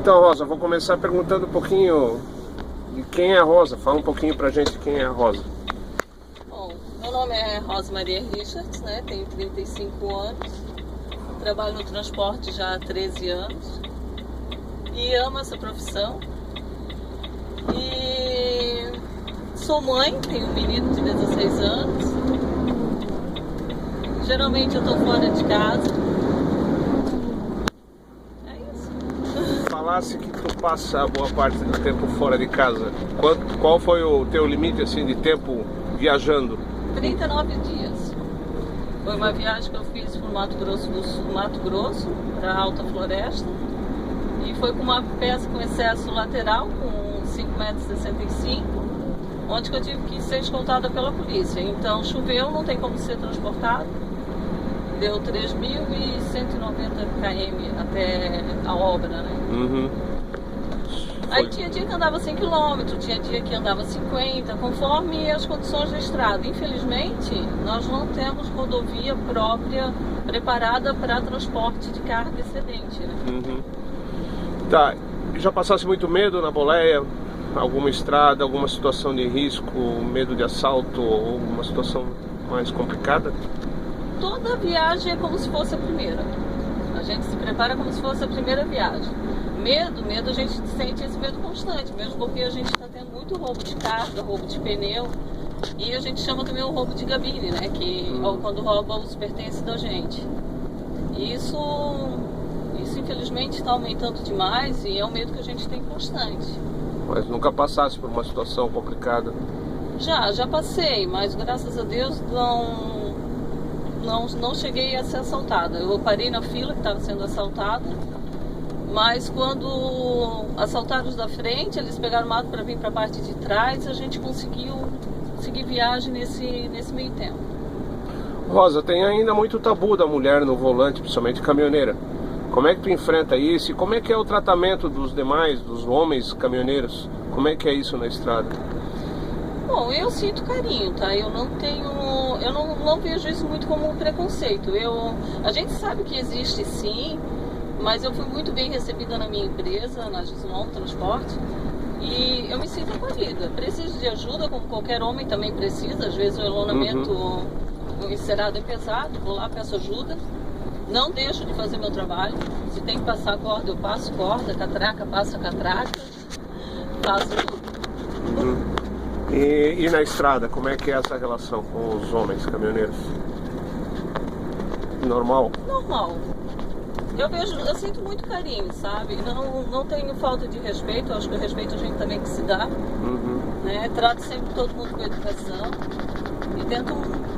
Então, Rosa, vou começar perguntando um pouquinho de quem é a Rosa. Fala um pouquinho pra gente quem é a Rosa. Bom, meu nome é Rosa Maria Richards, né? Tenho 35 anos, trabalho no transporte já há 13 anos e amo essa profissão. E sou mãe, tenho um menino de 16 anos. Geralmente eu estou fora de casa. Falasse que tu passa boa parte do tempo fora de casa. Qual foi o teu limite assim de tempo viajando? 39 dias. Foi uma viagem que eu fiz para o Mato Grosso do Sul, Mato Grosso, para a Alta Floresta. E foi com uma peça com excesso lateral, com 5,65 m, onde eu tive que ser escoltada pela polícia. Então choveu, não tem como ser transportado. Deu 3.190 km até a obra, né? Uhum. Aí tinha dia que andava 100 km, tinha dia que andava 50, conforme as condições da estrada. Infelizmente, nós não temos rodovia própria preparada para transporte de carga excedente, né? Uhum. Tá, já passasse muito medo na boleia? Alguma estrada, alguma situação de risco, medo de assalto ou uma situação mais complicada? Toda viagem é como se fosse a primeira. A gente se prepara como se fosse a primeira viagem. Medo, a gente sente esse medo constante, mesmo porque a gente está tendo muito roubo de carga, roubo de pneu. E a gente chama também o roubo de gabine, né? Que é quando rouba os pertences da gente. Isso infelizmente está aumentando demais e é um medo que a gente tem constante. Mas nunca passasse por uma situação complicada? Já passei, mas graças a Deus não cheguei a ser assaltada. Eu parei na fila que estava sendo assaltada, mas quando assaltaram os da frente, eles pegaram mato para vir para a parte de trás, a gente conseguiu seguir viagem nesse meio tempo. Rosa, tem ainda muito tabu da mulher no volante, principalmente caminhoneira. Como é que tu enfrenta isso e como é que é o tratamento dos demais, dos homens caminhoneiros? Como é que é isso na estrada? Bom, eu sinto carinho, tá? Eu não vejo isso muito como um preconceito. A gente sabe que existe sim, mas eu fui muito bem recebida na minha empresa, na Gislon Transporte, e eu me sinto acolhida. Preciso de ajuda, como qualquer homem também precisa. Às vezes o elonamento, o encerado é pesado, vou lá, peço ajuda. Não deixo de fazer meu trabalho. Se tem que passar corda, eu passo corda, catraca, passa catraca, faço tudo. E na estrada, como é que é essa relação com os homens caminhoneiros? Normal? Normal. Eu sinto muito carinho, sabe? Não tenho falta de respeito, eu acho que o respeito a gente também que se dá. Né? Trato sempre todo mundo com educação e tento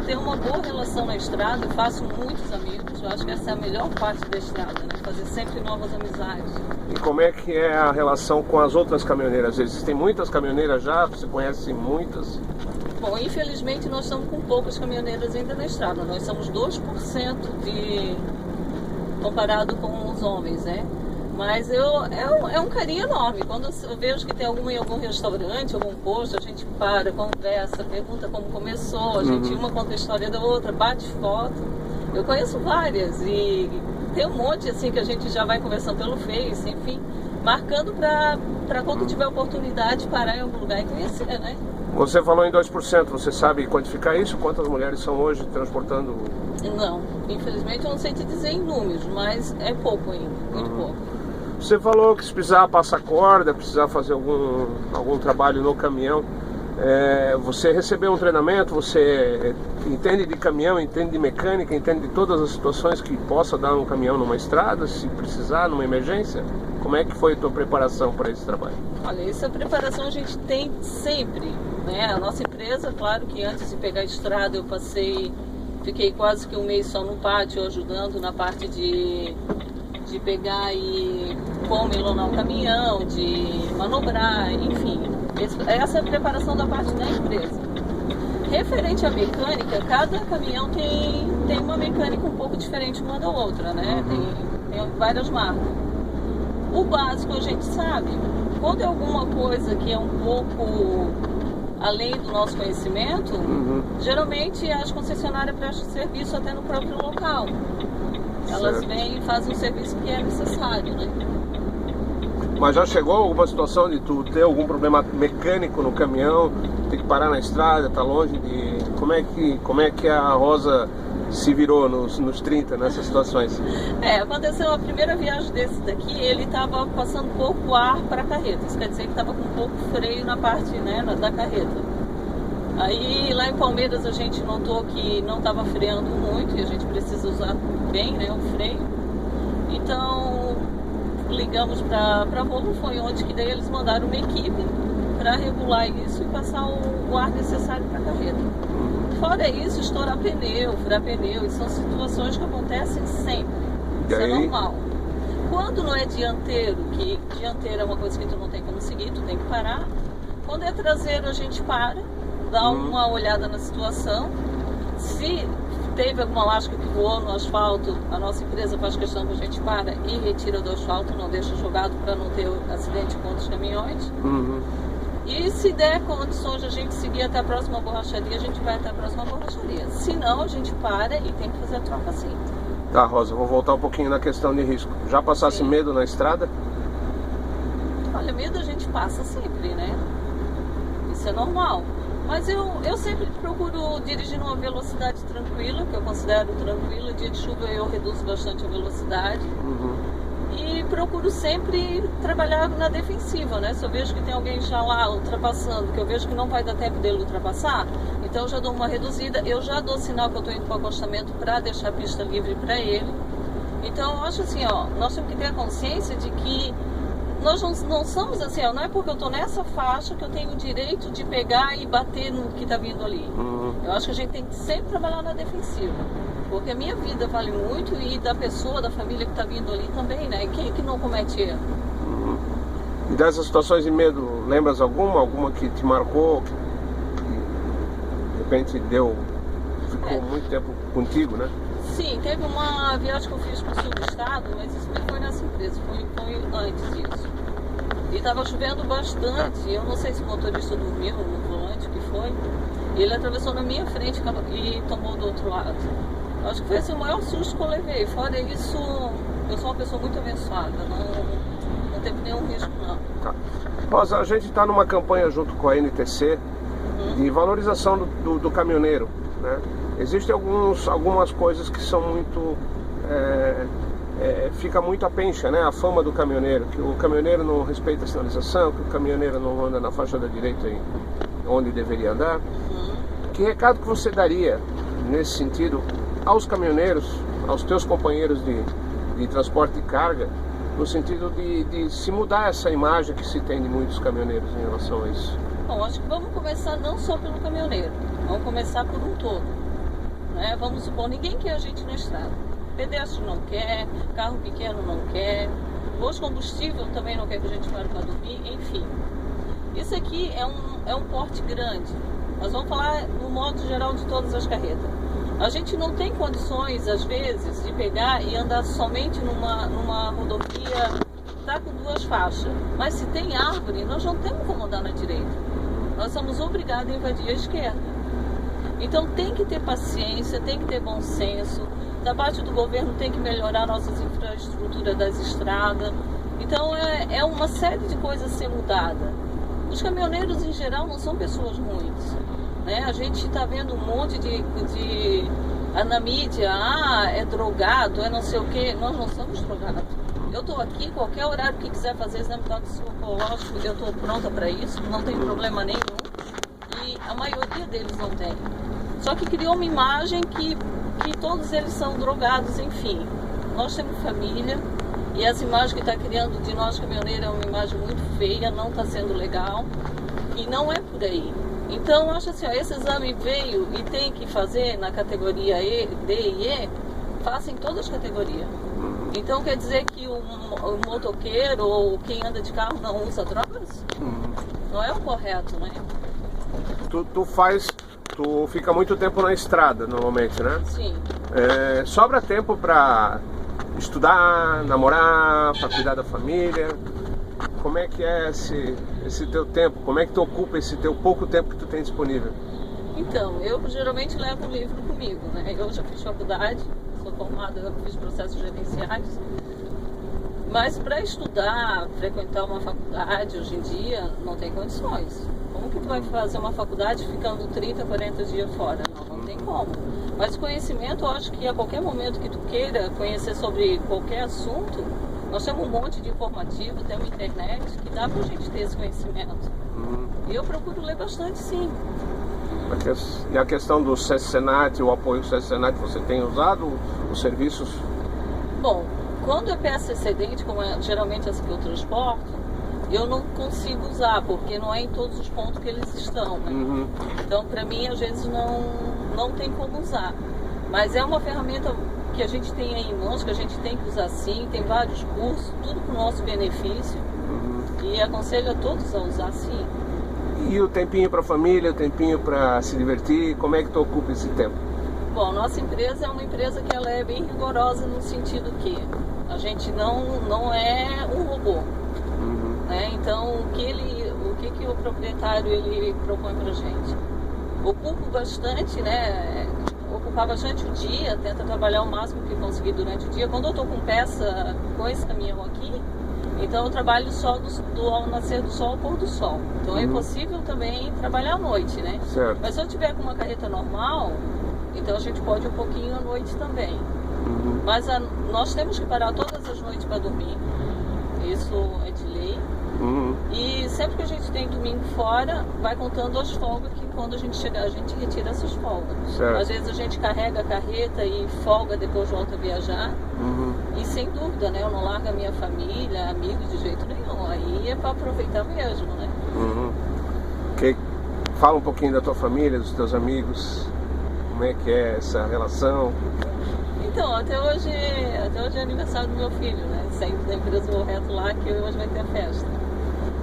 ter uma boa relação na estrada. Eu faço muitos amigos, eu acho que essa é a melhor parte da estrada, né? Fazer sempre novas amizades. E como é que é a relação com as outras caminhoneiras? Existem muitas caminhoneiras já? Você conhece muitas? Bom, infelizmente nós estamos com poucas caminhoneiras ainda na estrada. Nós somos 2% comparado com os homens, né? Mas é um carinho enorme. Quando eu vejo que tem alguma em algum restaurante, algum posto, a gente para, conversa, pergunta como começou, a gente uma conta a história da outra, bate foto. Eu conheço várias e tem um monte assim que a gente já vai conversando pelo Face, enfim, marcando para quando tiver oportunidade parar em algum lugar e conhecer, né? Você falou em 2%, você sabe quantificar isso? Quantas mulheres são hoje transportando? Não, infelizmente eu não sei te dizer em números, mas é pouco ainda, muito pouco. Você falou que se precisar passar corda, precisar fazer algum trabalho no caminhão, você recebeu um treinamento, você entende de caminhão, entende de mecânica, entende de todas as situações que possa dar um caminhão numa estrada, se precisar, numa emergência? Como é que foi a tua preparação para esse trabalho? Olha, essa preparação a gente tem sempre, né? A nossa empresa, claro que antes de pegar a estrada eu fiquei quase que um mês só no pátio ajudando na parte de pegar e como elonar o caminhão, de manobrar, enfim. Essa é a preparação da parte da empresa. Referente à mecânica, cada caminhão tem uma mecânica um pouco diferente uma da outra, né? Tem várias marcas. O básico a gente sabe. Quando é alguma coisa que é um pouco além do nosso conhecimento, geralmente as concessionárias prestam serviço até no próprio local. Elas vêm e fazem o serviço que é necessário, né? Mas já chegou alguma situação de tu ter algum problema mecânico no caminhão, ter que parar na estrada, tá longe de... Como é que a Rosa se virou nos 30 nessas situações? Aconteceu a primeira viagem desse daqui, ele estava passando pouco ar para a carreta, isso quer dizer que estava com pouco freio na parte, né, da carreta. Aí lá em Palmeiras a gente notou que não estava freando muito e a gente precisa usar bem, né, o freio. Então ligamos para a Volvo, foi onde que daí eles mandaram uma equipe para regular isso e passar o ar necessário para a carreta. Fora isso, estourar pneu, furar pneu, são situações que acontecem sempre, isso é normal. Quando não é dianteiro, que dianteiro é uma coisa que tu não tem como seguir, tu tem que parar. Quando é traseiro a gente para, dá uma olhada na situação. Se teve alguma lasca que voou no asfalto, a nossa empresa faz questão que a gente para e retira do asfalto, não deixa jogado para não ter acidente com os caminhões. E se der condições de a gente seguir até a próxima borracharia, a gente vai até a próxima borracharia. Se não, a gente para e tem que fazer a troca sim. Tá, Rosa, vou voltar um pouquinho na questão de risco. Já passasse medo na estrada? Olha, medo a gente passa sempre, né? Isso é normal. Mas eu sempre procuro dirigir numa velocidade tranquila, que eu considero tranquila. Dia de chuva eu reduzo bastante a velocidade. E procuro sempre trabalhar na defensiva, né? Se eu vejo que tem alguém já lá ultrapassando, que eu vejo que não vai dar tempo dele ultrapassar, então eu já dou uma reduzida, eu já dou sinal que eu estou indo para o acostamento para deixar a pista livre para ele. Então eu acho assim, nós temos que ter a consciência de que nós não somos assim, não é porque eu estou nessa faixa que eu tenho o direito de pegar e bater no que está vindo ali. Eu acho que a gente tem que sempre trabalhar na defensiva. Porque a minha vida vale muito e da pessoa, da família que está vindo ali também, né? Quem é que não comete erro? E dessas situações de medo, lembras alguma que te marcou, que de repente ficou muito tempo contigo, né? Sim, teve uma viagem que eu fiz para o sul do estado, mas isso não foi nessa empresa, foi antes disso. E estava chovendo bastante, eu não sei se o motorista dormiu no volante, o que foi. E ele atravessou na minha frente e tomou do outro lado. Acho que foi assim, o maior susto que eu levei. Fora isso, eu sou uma pessoa muito abençoada, não teve nenhum risco não. Tá. Rosa, a gente está numa campanha junto com a NTC de valorização do caminhoneiro, né? Existem algumas coisas que são muito... fica muito a pencha, né? A fama do caminhoneiro, que o caminhoneiro não respeita a sinalização, que o caminhoneiro não anda na faixa da direita onde deveria andar. Que recado que você daria nesse sentido aos caminhoneiros, aos teus companheiros de transporte de carga, no sentido de se mudar essa imagem que se tem de muitos caminhoneiros em relação a isso? Bom, acho que vamos começar não só pelo caminhoneiro, vamos começar por um todo, né? Vamos supor, ninguém quer a gente na estrada, pedestre não quer, carro pequeno não quer, posto de combustível também não quer que a gente pare para dormir, enfim. Isso aqui é um porte grande. Nós vamos falar no modo geral de todas as carretas. A gente não tem condições, às vezes, de pegar e andar somente numa rodovia que está com duas faixas. Mas se tem árvore, nós não temos como andar na direita. Nós somos obrigados a invadir a esquerda. Então tem que ter paciência, tem que ter bom senso. Da parte do governo tem que melhorar nossas infraestruturas das estradas. Então é uma série de coisas a ser mudada. Os caminhoneiros em geral não são pessoas ruins, né? A gente está vendo um monte na mídia, é drogado, é não sei o que. Nós não somos drogados. Eu estou aqui, qualquer horário que quiser fazer exame toxicológico, eu estou pronta para isso, não tem problema nenhum. E a maioria deles não tem. Só que criou uma imagem que todos eles são drogados, enfim. Nós temos família. E essa imagem que está criando de nós caminhoneiros é uma imagem muito feia, não está sendo legal e não é por aí. Então, eu acho assim, esse exame veio e tem que fazer na categoria D e E, faça em todas as categorias. Então, quer dizer que o motoqueiro ou quem anda de carro não usa drogas? Não é o correto, né? Tu fica muito tempo na estrada, normalmente, né? Sim. Sobra tempo para estudar, namorar, para cuidar da família. Como é que é esse teu tempo? Como é que tu ocupa esse teu pouco tempo que tu tem disponível? Então, eu geralmente levo um livro comigo, né? Eu já fiz faculdade, sou formada, eu fiz processos gerenciais. Mas para estudar, frequentar uma faculdade hoje em dia, não tem condições. Como que tu vai fazer uma faculdade ficando 30, 40 dias fora? Não tem como. Mas conhecimento, eu acho que a qualquer momento que tu queira conhecer sobre qualquer assunto, nós temos um monte de informativo, temos internet, que dá pra gente ter esse conhecimento. E eu procuro ler bastante, sim. E a questão do SESC-Senat, o apoio do SESC-Senat, você tem usado os serviços? Bom, quando é peça excedente, como geralmente essa que eu transporto, eu não consigo usar, porque não é em todos os pontos que eles estão, né? Então, para mim, às vezes não tem como usar. Mas é uma ferramenta que a gente tem aí em mãos, que a gente tem que usar sim, tem vários cursos, tudo para o nosso benefício. E aconselho a todos a usar sim. E o tempinho para a família, o tempinho para se divertir, como é que tu ocupa esse tempo? Bom, nossa empresa é uma empresa que ela é bem rigorosa no sentido que a gente não é um robô. Né? Então, o que o proprietário ele propõe pra gente? Ocupo bastante, né? Ocupar bastante o dia, tenta trabalhar o máximo que conseguir durante o dia. Quando eu tô com peça com esse caminhão aqui, então eu trabalho só ao nascer do sol ao pôr do sol. Então é impossível também trabalhar à noite, né? Certo. Mas se eu tiver com uma carreta normal, então a gente pode um pouquinho à noite também. Mas nós temos que parar todas as noites para dormir. Isso é de lei. E sempre que a gente tem domingo fora, vai contando as folgas, que quando a gente chegar, a gente retira essas folgas. Certo. Às vezes a gente carrega a carreta e folga, depois volta a viajar. E sem dúvida, né? Eu não largo a minha família, amigos de jeito nenhum. Aí é para aproveitar mesmo, né? Fala um pouquinho da tua família, dos teus amigos. Como é que é essa relação? Então, até hoje é aniversário do meu filho, né? Saindo da empresa Vou Reto lá, que hoje vai ter festa.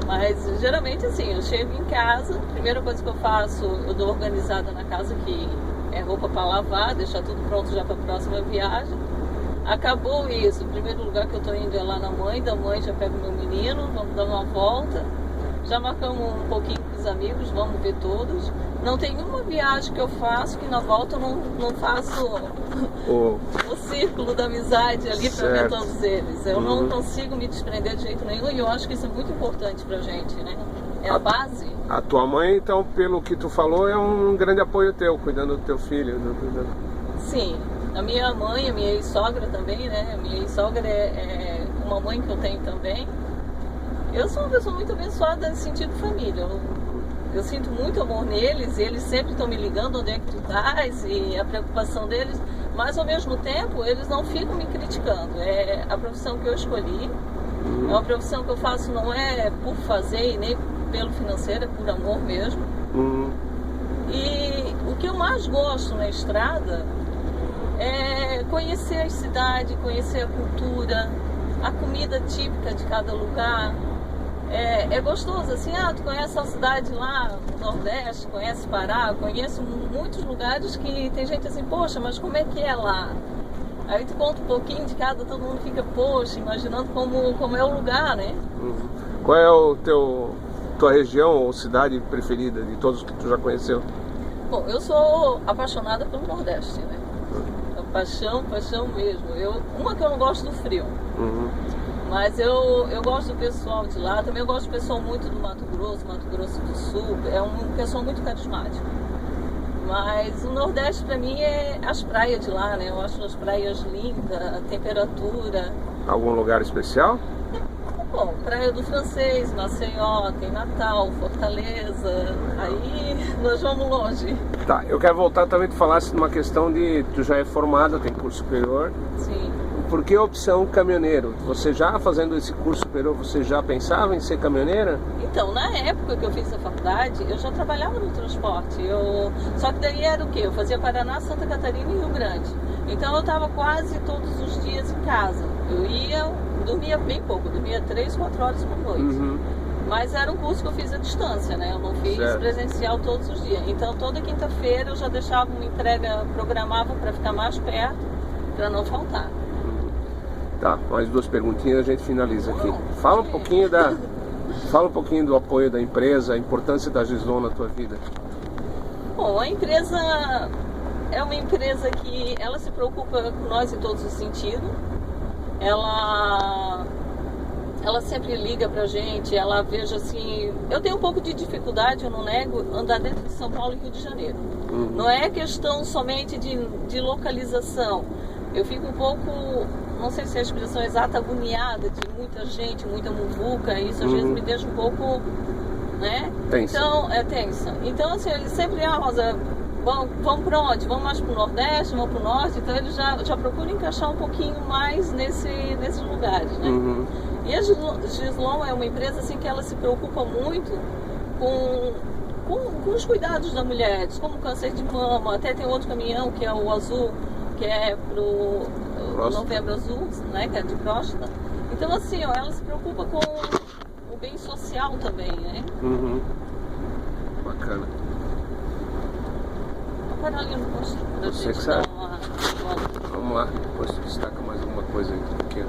Mas geralmente assim, eu chego em casa, a primeira coisa que eu faço, eu dou organizada na casa, que é roupa para lavar, deixar tudo pronto já para a próxima viagem. Acabou isso, o primeiro lugar que eu tô indo é lá na mãe, da mãe já pego meu menino, vamos dar uma volta. Já marcamos um pouquinho com os amigos, vamos ver todos. Não tem uma viagem que eu faço que na volta eu não faço o círculo da amizade ali para ver todos eles. Eu não consigo me desprender de jeito nenhum e eu acho que isso é muito importante pra gente, né? É a base. A tua mãe, então, pelo que tu falou, é um grande apoio teu, cuidando do teu filho. Sim. A minha mãe, a minha ex-sogra também, né? A minha ex-sogra é uma mãe que eu tenho também. Eu sou uma pessoa muito abençoada nesse sentido família. Eu sinto muito amor neles e eles sempre estão me ligando onde é que tu estás e a preocupação deles, mas ao mesmo tempo eles não ficam me criticando. É a profissão que eu escolhi, é uma profissão que eu faço não é por fazer e nem pelo financeiro, é por amor mesmo. E o que eu mais gosto na estrada é conhecer a cidade, conhecer a cultura, a comida típica de cada lugar. É gostoso, assim, tu conhece a cidade lá no Nordeste, conhece Pará, conheço muitos lugares que tem gente assim, poxa, mas como é que é lá? Aí tu conta um pouquinho de cada, todo mundo fica, poxa, imaginando como é o lugar, né? Qual é tua região ou cidade preferida de todos que tu já conheceu? Bom, eu sou apaixonada pelo Nordeste, né? Paixão mesmo. Uma que eu não gosto do frio. Mas eu gosto do pessoal de lá, também eu gosto do pessoal muito do Mato Grosso do Sul, é um pessoal muito carismático. Mas o Nordeste pra mim é as praias de lá, né? Eu acho as praias lindas, a temperatura. Algum lugar especial? Bom, Praia do Francês, Maceió, tem Natal, Fortaleza, aí nós vamos longe. Tá, eu quero voltar também, tu falasse numa questão de, tu já é formada, tem curso superior. Sim. Por que a opção caminhoneiro? Você já fazendo esse curso superior, você já pensava em ser caminhoneira? Então, na época que eu fiz a faculdade, eu já trabalhava no transporte. Só que daí era o quê? Eu fazia Paraná, Santa Catarina e Rio Grande. Então eu estava quase todos os dias em casa. Dormia bem pouco, dormia 3, 4 horas por noite. Mas era um curso que eu fiz à distância, né? Eu não fiz presencial todos os dias. Então toda quinta-feira eu já deixava uma entrega, programava para ficar mais perto, para não faltar. Tá, mais 2 perguntinhas a gente finaliza aqui. Fala um pouquinho do apoio da empresa, a importância da Gislon na tua vida. Bom, a empresa é uma empresa que ela se preocupa com nós em todos os sentidos. Ela ela sempre liga pra gente, ela veja assim... Eu tenho um pouco de dificuldade, eu não nego, andar dentro de São Paulo e Rio de Janeiro. Não é questão somente de localização. Eu fico um pouco, não sei se é a expressão exata, agoniada de muita gente, muita muvuca. Isso às vezes me deixa um pouco, né? Tensa. Então, é tensa. Então, assim, ele sempre, Rosa, vamos para onde? Vamos mais para o Nordeste, vamos para o Norte. Então, ele já procura encaixar um pouquinho mais nesses lugares, né? E a Gislon é uma empresa assim que ela se preocupa muito com os cuidados da mulher, como câncer de mama. Até tem outro caminhão que é o azul, que é pro Novembro Azul, né, que é de próstata. Então assim, ó, ela se preocupa com o bem social também, né? Bacana. Vou parar ali no posto pra Você gente que dar sabe. uma... Vamos lá, depois tu destaca mais alguma coisa aí, porque